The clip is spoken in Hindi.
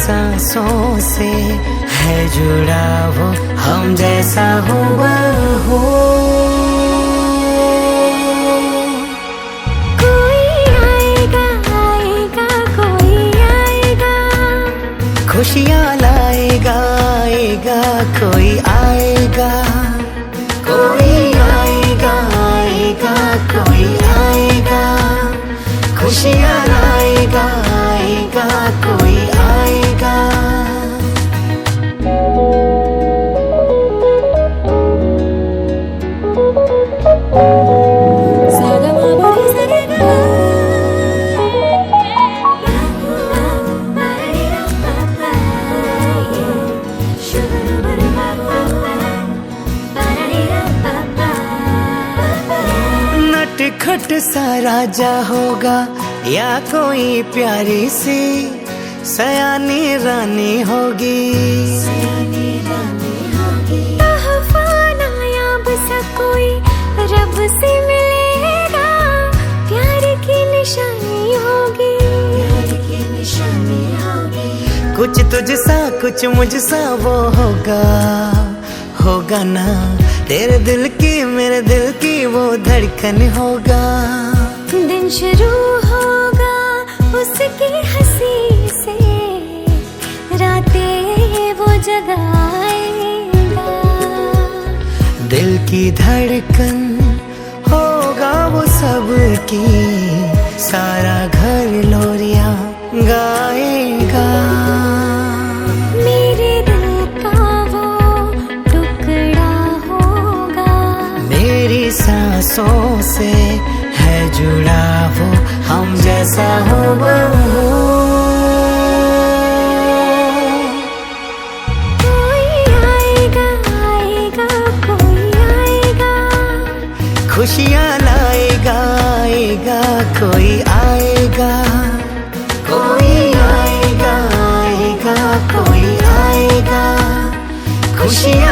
सांसों से है जुड़ा वो हम जैसा हो हो। कोई आएगा आएगा कोई आएगा, खुशियाँ लाएगा आएगा कोई आएगा। कोई आएगा आएगा कोई आएगा, खुशियाँ लाएगा आएगा कोई आएगा। नटखट सा राजा होगा या कोई प्यारी सी सयानी रानी होगी। तोहफा नायाब सा कोई रब से मिलेगा, प्यार की निशानी होगी। कुछ तुझसा कुछ मुझसा वो होगा, होगा ना तेरे दिल की मेरे दिल की वो धड़कन होगा। दिन शुरू होगा उसकी हंसी से, रातें वो जगाएगा। दिल की धड़कन होगा वो सबकी, सारा घर लोरियां गाएगा। मेरे दिल का वो टुकड़ा होगा, मेरी सांसों से है जुड़ा वो हम जैसा हो वो। कोई आएगा आएगा कोई आएगा, खुशियाँ लाएगा आएगा कोई आएगा। कोई आएगा आएगा कोई आएगा, खुशियाँ